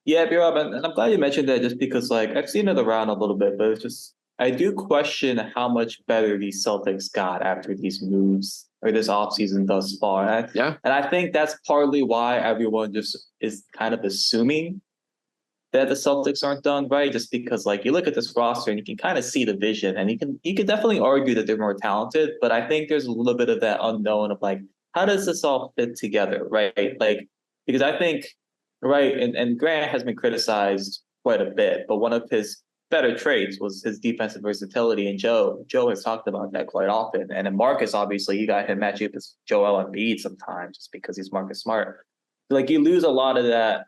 Yeah, Rob, and I'm glad you mentioned that just because like I've seen it around a little bit, but it's just I do question how much better these Celtics got after these moves or this offseason thus far. Yeah. And I think that's partly why everyone just is kind of assuming that the Celtics aren't done right, just because like you look at this roster and you can kind of see the vision, and you can definitely argue that they're more talented, but I think there's a little bit of that unknown of like how does this all fit together, right? Like because I think right, and Grant has been criticized quite a bit, but one of his better traits was his defensive versatility, and Joe has talked about that quite often. And then Marcus, obviously, you got him matching up with Joel Embiid sometimes just because he's Marcus Smart. Like you lose a lot of that,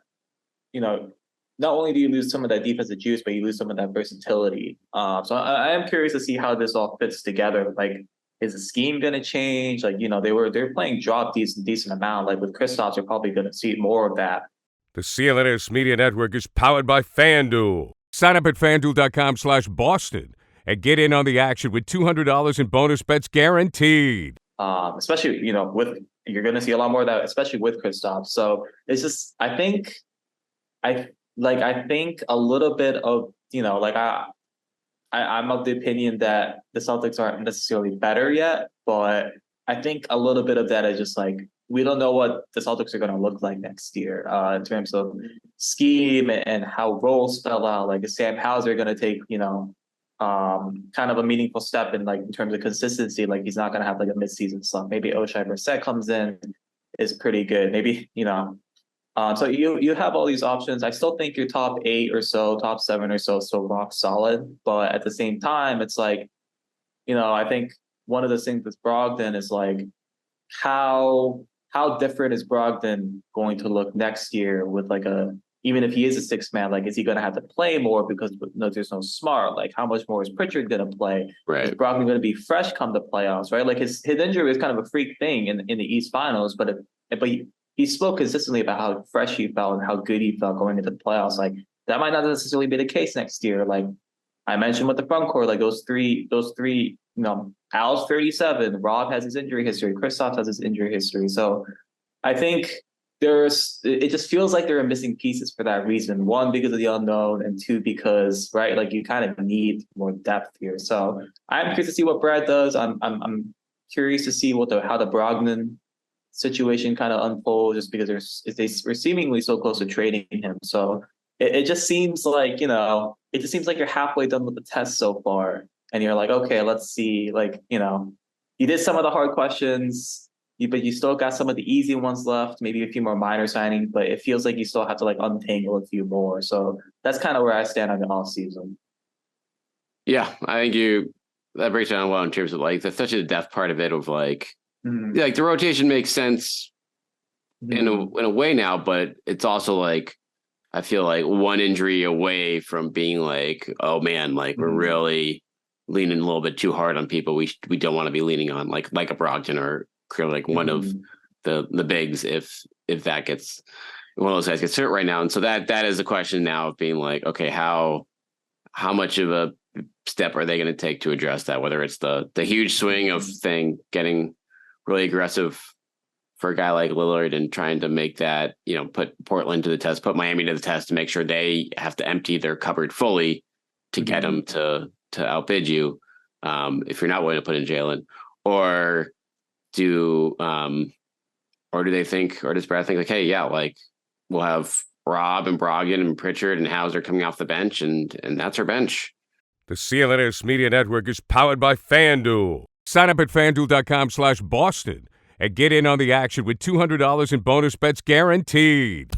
you know, not only do you lose some of that defensive juice, but you lose some of that versatility. So I am curious to see how this all fits together. Like, is the scheme going to change? Like, they're playing drop decent amount. Like with Kristaps, you're probably going to see more of that. The CLNS Media Network is powered by FanDuel. Sign up at FanDuel.com/Boston and get in on the action with $200 in bonus bets guaranteed. Especially, with you're going to see a lot more of that, especially with Kristaps. So it's just, I think a little bit of, I'm of the opinion that the Celtics aren't necessarily better yet, but I think a little bit of that is just like we don't know what the Celtics are going to look like next year in terms of scheme and how roles fell out. Like, is Sam Hauser going to take kind of a meaningful step in like in terms of consistency? Like, he's not going to have like a midseason slump. Maybe Oshai Brissett comes in, is pretty good. Maybe so you have all these options. I still think your top 8 or so, top 7 or so, still rock solid. But at the same time, it's like, I think one of the things with Brogdon is like how different is Brogdon going to look next year with like even if he is a sixth man, like is he going to have to play more because there's no Smart? Like how much more is Pritchard going to play? Right. Is Brogdon going to be fresh come the playoffs? Right. Like his injury is kind of a freak thing in the East Finals, but he spoke consistently about how fresh he felt and how good he felt going into the playoffs. Like that might not necessarily be the case next year. Like I mentioned with the front court, like those three, Al's 37, Robb has his injury history, Kristaps has his injury history. So I think it just feels like there are missing pieces for that reason. One, because of the unknown, and two, because right, like you kind of need more depth here. So I'm curious to see what Brad does. I'm curious to see how the Brogdon situation kind of unfolds, just because we're seemingly so close to trading him. So it just seems like you're halfway done with the test so far, and you're like, okay, let's see. Like you did some of the hard questions, but you still got some of the easy ones left. Maybe a few more minor signings, but it feels like you still have to like untangle a few more. So that's kind of where I stand on the off season. Yeah, I think that breaks down well in terms of like that's such a depth part of it of like. Like the rotation makes sense in a way now, but it's also like I feel like one injury away from being like, oh man, like we're really leaning a little bit too hard on people we don't want to be leaning on, like a Brogdon or like one of the bigs if that gets one of those guys gets hurt right now. And so that is a question now of being like, okay, how much of a step are they going to take to address that? Whether it's the huge swing of getting really aggressive for a guy like Lillard and trying to make that, put Portland to the test, put Miami to the test to make sure they have to empty their cupboard fully to get them to outbid you. If you're not willing to put in Jalen, or do they think, or does Brad think like, hey, yeah, like we'll have Robb and Brogdon and Pritchard and Hauser coming off the bench and that's our bench. The CLNS Media Network is powered by FanDuel. Sign up at FanDuel.com/Boston and get in on the action with $200 in bonus bets guaranteed.